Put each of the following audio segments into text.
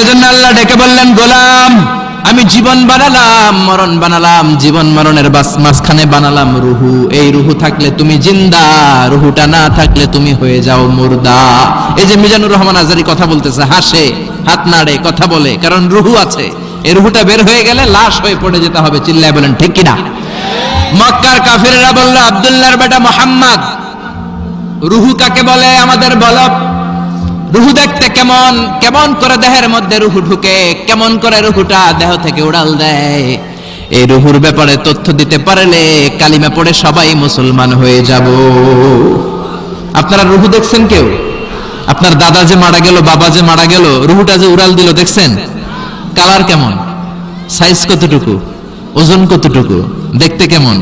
এজন্য আল্লাহ ডেকে বললেন, গোলাম আমি জীবন বানালাম, মরণ বানালাম, জীবন মরণের মাঝখানে বানালাম রুহু। এই রুহু থাকলে তুমি জিন্দা, রুহুটা না থাকলে তুমি হয়ে যাও মুর্দা। এই যে মিজানুর রহমান আজারি কথা বলতেছে, হাসে, হাত নাড়ে, কথা বলে, কারণ রুহু আছে। এই রুহুটা বের হয়ে গেলে লাশ হয়ে পড়ে যেতে হবে। চিল্লায় বলেন ঠিক কিনা? মক্কার কাফিররা বলল, আব্দুল্লাহর বেটা মুহাম্মদ, রুহু কাকে বলে আমাদের বলো। রুহু দেখতে কেমন, কেমন করে দেহের মধ্যে রুহু ঢুকে, কেমন করে রুহুটা দেহ থেকে উড়াল দেয়। এই রুহুর ব্যাপারে তথ্য দিতে পারলে কালিমা পড়ে সবাই মুসলমান হয়ে যাব। আপনারা রুহু দেখছেন কেউ? আপনার দাদা যে মারা গেল, বাবা যে মারা গেল, রুহুটা যে উড়াল দিল দেখছেন? কালার কেমন, সাইজ কতটুকু, ওজন কতটুকু, দেখতে কেমন?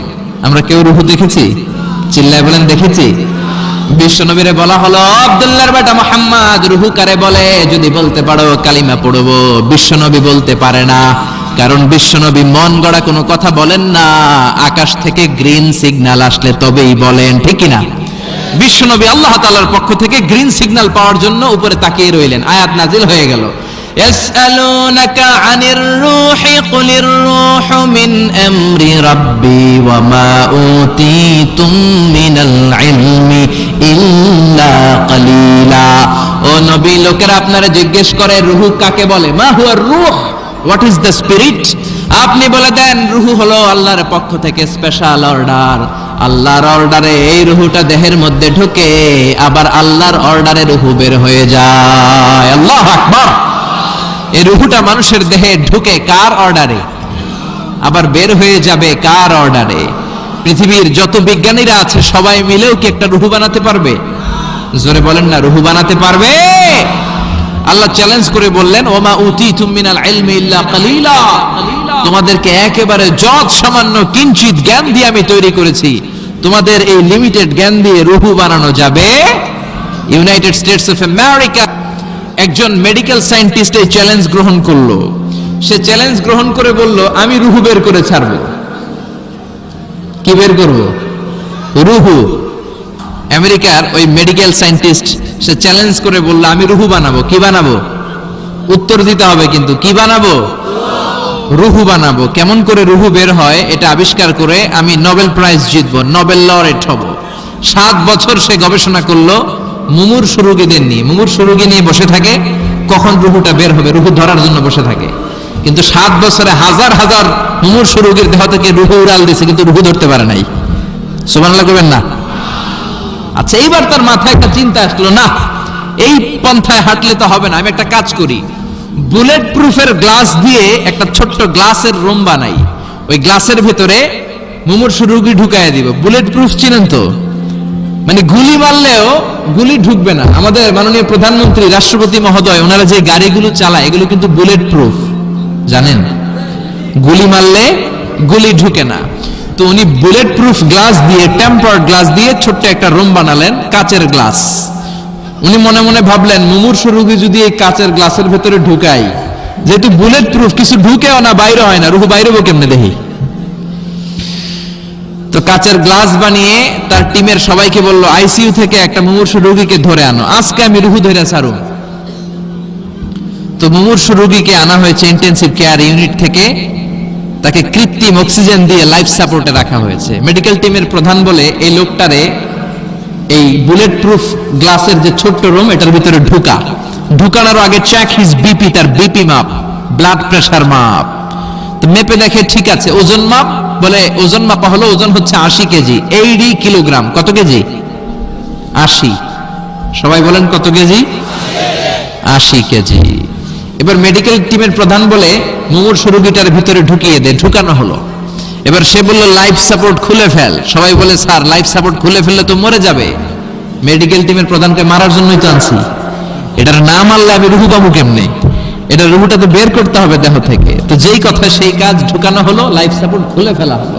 আমরা কেউ রুহু দেখেছি? চিল্লায় বলেন দেখেছি। বিশ্বনবীরে বলা হলো, আব্দুল্লাহর বেটা মুহাম্মদ, রুহু কারে বলে যদি বলতে পারো কালিমা পড়বো। বিশ্বনবী বলতে পারে না, কারণ বিশ্বনবী মন গড়া কোনো কথা বলেন না। আকাশ থেকে গ্রিন সিগন্যাল আসলে তবেই বলেন, ঠিক কিনা? বিশ্বনবী আল্লাহ তাআলার পক্ষ থেকে গ্রিন সিগন্যাল পাওয়ার জন্য উপরে তাকিয়ে রইলেন। আয়াত নাজিল হয়ে গেল, ইয়াসআলুনাকা আনির রূহি কুলির রূহু মিন আমরি রাব্বি ওয়া মা উতীতুম মিনাল ইলমি ইল্লা কালিলা। ও নবী, লোকেরা আপনারা জিজ্ঞেস করে রূহু কাকে বলে। মা হুয়া রূহ, হোয়াট ইজ দ্য স্পিরিট? আপনি বলে দেন রূহু হলো আল্লাহর পক্ষ থেকে স্পেশাল অর্ডার। আল্লাহর অর্ডারে এই রূহুটা দেহের মধ্যে ঢুকে, আবার আল্লাহর অর্ডারে রূহু বের হয়ে যায়। আল্লাহু আকবার। এই রূহুটা মানুষের দেহে ঢুকে কার অর্ডারে, আবার বের হয়ে যাবে কার অর্ডারে? পৃথিবীর যত বিজ্ঞানীরা আছে সবাই মিলেও কি একটা রূহু বানাতে পারবে? জোরে বলেন না, রূহু বানাতে পারবে? আল্লাহ চ্যালেঞ্জ করে বললেন, ওমা উতীতুম মিনাল ইলমি ইল্লা কালিলা। তোমাদেরকে একেবারে যত সামান্য কিঞ্চিত জ্ঞান দিয়ে আমি তৈরি করেছি, তোমাদের এই লিমিটেড জ্ঞান দিয়ে রূহু বানানো যাবে? ইউনাইটেড স্টেটস অফ আমেরিকা একজন মেডিকেল সায়েন্টিস্ট এই চ্যালেঞ্জ গ্রহণ করলো। সে চ্যালেঞ্জ গ্রহণ করে বলল, আমি রুহু বের করে ছাড়বো। কি বের করব? রুহু। আমেরিকার ওই মেডিকেল সায়েন্টিস্ট সে চ্যালেঞ্জ করে বলল, আমি রুহু বানাবো। কি বানাবো? উত্তর দিতে হবে কিন্তু, কি বানাবো? রুহু বানাবো। কেমন করে রুহু বের হয় এটা আবিষ্কার করে আমি নোবেল প্রাইজ জিতবো, নোবেল লরেট হব। 7 বছর সে গবেষণা করলো মুমূর্ষু রোগীদের নিয়ে। মুমূর্ষু রোগী নিয়ে বসে থাকে, কখন রুহুটা বের হবে, রুহু ধরার জন্য বসে থাকে। কিন্তু 7 বছরে হাজার হাজার মুমূর্ষু রোগীর দেহ থেকে রুহু উড়াল দিয়েছে, কিন্তু রুহু ধরতে পারে নাই। সুবহানাল্লাহ করবেন না? আচ্ছা, এইবার তার মাথায় একটা চিন্তা আসলো, না এই পন্থায় হাঁটলে তো হবে না, আমি একটা কাজ করি। বুলেট প্রুফের গ্লাস দিয়ে একটা ছোট্ট গ্লাসের রুম বানাই, ওই গ্লাসের ভেতরে মুমূর্ষু রোগী ঢুকায় দিব। বুলেট প্রুফ চিনেন তো? মানে গুলি মারলেও গুলি ঢুকবে না। আমাদের মাননীয় প্রধানমন্ত্রী, রাষ্ট্রপতি মহোদয়, ওনারা যে গাড়িগুলো চালায় এগুলো কিন্তু বুলেট প্রুফ, জানেন? গুলি মারলে গুলি ঢুকে না। তো উনি বুলেট প্রুফ গ্লাস দিয়ে, টেম্পার্ড গ্লাস দিয়ে ছোট্ট একটা রুম বানালেন, কাচের গ্লাস। উনি মনে মনে ভাবলেন, মুমূর্ষু রোগী যদি এই কাচের গ্লাসের ভেতরে ঢুকাই, যেহেতু বুলেট প্রুফ, কিছু ঢুকেও না, বাইরে হয় না, রুহু বাইরে কেমনে দেখি। তো কাচের গ্লাস বানিয়ে তার টিমের সবাইকে বলল, আইসিইউ থেকে একটা মুমূর্ষু রোগীকে ধরে আনো, আজকে আমি রুহু ধরে ছাড়ুম। তো মুমূর্ষু রোগীকে আনা হয়েছে ইন্টেনসিভ কেয়ার ইউনিট থেকে, তাকে কৃত্রিম অক্সিজেন দিয়ে লাইফ সাপোর্টে রাখা হয়েছে। মেডিকেল টিমের প্রধান বলে, এই লোকটারে এই বুলেট প্রুফ গ্লাসের যে ছোট্ট রুম, এটার ভিতরে ঢুকানোর আগে চেক হিজ বিপি, তার বিপি মাপ, ব্লাড প্রেশার মাপ। তো মেপে দেখে ঠিক আছে। ওজন মাপ, বলে ওজন মাপা হলো, ওজন হচ্ছে 80 কেজি, 80 কিলোগ্রাম। কত কেজি? 80। সবাই বলেন কত কেজি? 80 কেজি। এবার মেডিকেল টিমের প্রধান বলে, মুমূর্ষু রোগীটার ভিতরে ঢুকিয়ে দে। ঢুকানো হলো। এবার সে বলল, লাইফ সাপোর্ট খুলে ফেল। সবাই বলে, স্যার লাইফ সাপোর্ট খুলে ফেললে তো মরে যাবে। মেডিকেল টিমের প্রধানকে মারার জন্যই তো আনছি, এটার না মারলে আমি রুহু পাবো কেমনে? এটা রুহুটা তো বের করতে হবে দেহ থেকে। তো যেই কথা সেই কাজ, ঢুকানো হলো, লাইফ সাপোর্ট খুলে ফেলা হলো।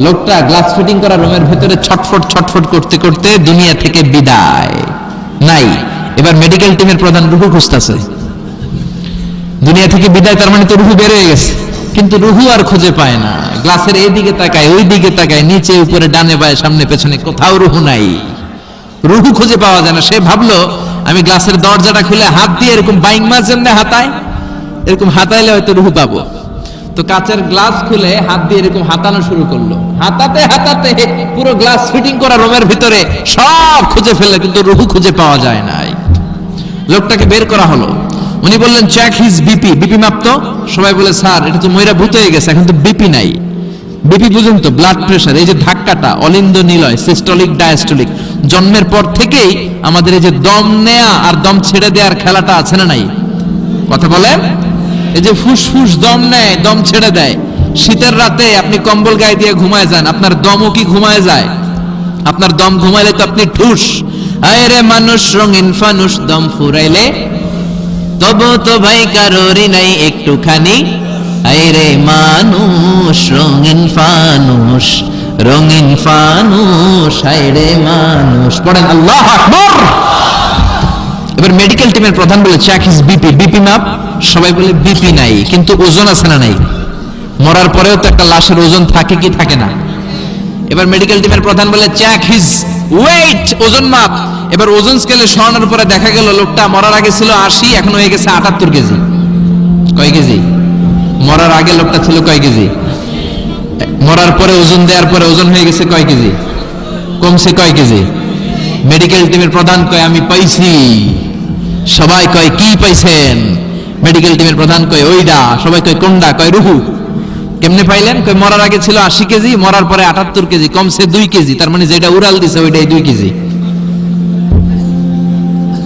লোকটা গ্লাস ফিটিং করা রুমের ভেতরে ছটফট ছটফট করতে করতে দুনিয়া থেকে বিদায় নাই। এবার মেডিকেল টিমের প্রধান রুহু খুঁজতেছে, দুনিয়া থেকে বিদায়, তার মানে তো রুহু বের হয়ে গেছে, কিন্তু রুহু আর খুঁজে পায় না। গ্লাসের এই দিকে তাকায়, ওই দিকে তাকায়, নিচে উপরে ডানে বায়ে সামনে পেছনে, কোথাও রুহু নাই। রুহু খুঁজে পাওয়া যায় না। সে ভাবলো, আমি গ্লাসের দরজাটা খুলে হাত দিয়ে এরকম বাইং মাছ যেমন হাতায়, এরকম হাতাইলে হয়তো রুহু পাবো। তো কাচের গ্লাস খুলে হাত দিয়ে এরকম হাতানো শুরু করলো, হাতাতে হাতাতে পুরো গ্লাস ফিটিং করা রুমের ভিতরে সব খুঁজে ফেললো, কিন্তু রুহু খুঁজে পাওয়া যায় নাই। লোকটাকে বের করা হলো, উনি বললেন চেক হিজ বিপি, বিপি মাপতো। সবাই বলে স্যার এটা তো ময়রা ভূত হয়ে গেছে, এখন তো বিপি নাই। বিপি বুঝুন তো, ব্লাড প্রেশার, এই যে ধাক্কাটা অলিন্দ নিলয়, সিস্টোলিক ডায়াস্টোলিক, জন্মের পর থেকেই আমাদের এই যে দম নেয়া আর দম ছেড়ে দেওয়ার খেলাটা আছে না নাই? কথা বলেন, এই যে ফুসফুস দম নেয় দম ছেড়ে দেয়। শীতের রাতে আপনি কম্বল গায়ে দিয়ে ঘুমায় যান, আপনার দমও কি ঘুমায় যায়? আপনার দম ঘুমাইলে তো আপনি ঠুস। আরে মানুষ রঙিন ফানুস, দম ফুরাইলে তবু তো ভাই কারোরই নাই একটুখানি। আরে মানুষ রঙিন ফানুস, রঙিন ফানুস, আরে মানুষ। পড়েন আল্লাহু আকবার। এবার মেডিকেল টিমের প্রধান বলে চেক হিজ বিপি, বিপি মাপ। সবাই বলে বিপি নাই, কিন্তু ওজন আছে না নাই? মরার পরেও তো একটা লাশের ওজন থাকে কি থাকে না? এবার মেডিকেল টিমের প্রধান বলে চেক হিজ ওয়েট, ওজন মাপ। এবার ওজন স্কেলে সরানোর পরে দেখা গেল লোকটা মরার আগে ছিল 80, এখন হয়ে গেছে 78 কেজি। কয় কেজি? মরার আগে লোকটা ছিল কয় কেজি? মরার পরে ওজন দেওয়ার পরে ওজন হয়ে গেছে কয় কেজি? কমছে কয় কেজি? মেডিকেল টিমের প্রধান কয় আমি পাইছি। সবাই কয় কি পাইছেন? মেডিকেল টিমের প্রধান কয় ওইডা। সবাই কয় কোনডা? কয় রুহু। কেমনে পাইলেন? কয় মরার আগে ছিল 80 কেজি, মরার পরে 78 কেজি, কমছে 2 কেজি। তার মানে যেটা উড়াল দিছে ওইটাই 2 কেজি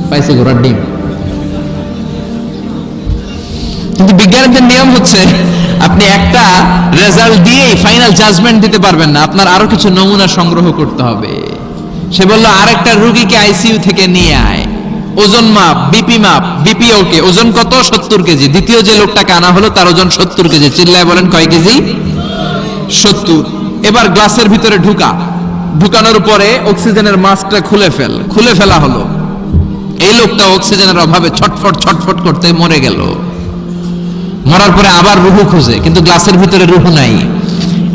পাইছে, ঘোড়ার ডিম। কিন্তু বিজ্ঞানীদের নিয়ম হচ্ছে আপনি একটা রেজাল্ট দিয়েই ফাইনাল জাজমেন্ট দিতে পারবেন না, আপনার আরো কিছু নমুনা সংগ্রহ করতে হবে। সে বলল আরেকটা রোগীকে আইসিইউ থেকে নিয়ে আয়, ওজন মাপ, বিপি মাপ। বিপি ওকে, ওজন কত? 70 কেজি। দ্বিতীয় যে লোকটাকে আনা হলো তার ওজন 70 কেজি। চিল্লায় বলেন কয় কেজি? 70। এবার গ্লাসের ভিতরে ঢুকানোর পরে অক্সিজেনের মাস্কটা খুলে ফেলা হলো। এই লোকটা অক্সিজেনের অভাবে ছটফট ছটফট করতে মরে গেল। মরার পরে আবার রুহু খোঁজে, কিন্তু গ্লাসের ভিতরে রুহু নাই।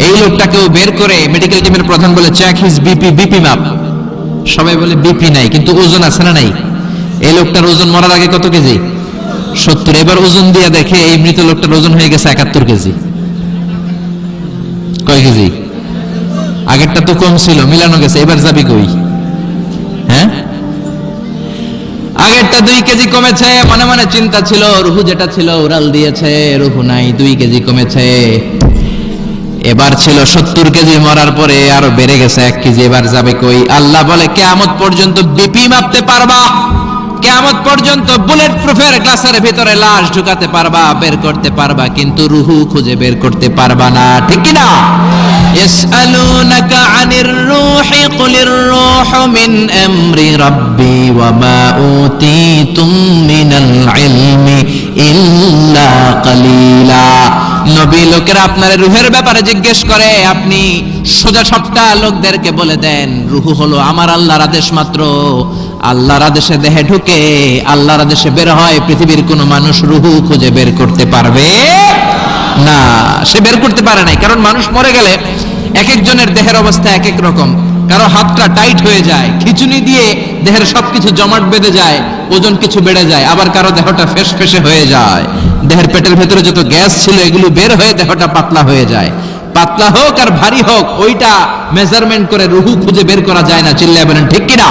এই লোকটাকেও বের করে মেডিকেল টিমের প্রধান বলে চেক হিজ বিপি, বিপি মাপ। সবাই বলে বিপি নাই, কিন্তু ওজন আছে না নাই? এই লোকটার ওজন মরার আগে কত কেজি? 70। এবার ওজন দিয়ে দেখে এই মৃত লোকটার ওজন হয়ে গেছে 71 কেজি। কয় কেজি? আগেরটা তো কম ছিল, মিলানো গেছে। এবার যাবি কই? হ্যাঁ, আগেরটা 2 কেজি কমেছে। মনে মনে চিন্তা ছিল, রুহু যেটা ছিল উড়াল দিয়েছে, রুহু নাই, 2 কেজি কমেছে। এবার ছিল 70 কেজি, মরার পরে আরো বেড়ে গেছে 1 কেজি। এবার যাবে কই? আল্লাহ বলে কিয়ামত পর্যন্ত বিপি মাপতে পারবা, কিয়ামত পর্যন্ত বুলেট প্রুফের গ্লাসের ভিতরে লাশ ঢুকাতে পারবা, বের করতে পারবা, কিন্তু রুহু খুঁজে বের করতে পারবা না। ঠিক কি না? ইয়াসআলুনাকা আনির রূহি কুলির রূহু মিন আমরি রাব্বি ওয়া মা উতীতুম মিনাল ইলমি ইল্লা কালিলা। নবী লোকেরা আপনার রুহের ব্যাপারে জিজ্ঞেস করে, আপনি সোজা সবটা লোকদেরকে বলে দেন রুহু হলো আমার আল্লাহর আদেশ মাত্র। আল্লাহর আদেশে দেহে ঢুকে, আল্লাহর আদেশে বের হয়। পৃথিবীর কোন মানুষ রুহু খুঁজে বের করতে পারবে না। সে বের করতে পারে নাই, কারণ মানুষ মরে গেলে এক একজনের দেহের অবস্থা এক এক রকম। কারো হাতটা টাইট হয়ে যায়, খিঁচুনি দিয়ে দেহের সবকিছু জমাট বেঁধে যায়, ওজন কিছু বেড়ে যায়। আবার কারো দেহটা ফেসফেসে হয়ে যায়, দেহের পেটের ভেতরে যত গ্যাস ছিল এগুলো বের হয়ে দেহটা পাতলা হয়ে যায়। পাতলা হোক আর ভারী হোক, ওইটা মেজারমেন্ট করে রুহু খুঁজে বের করা যায় না। চিল্লায় বলেন ঠিক কিনা?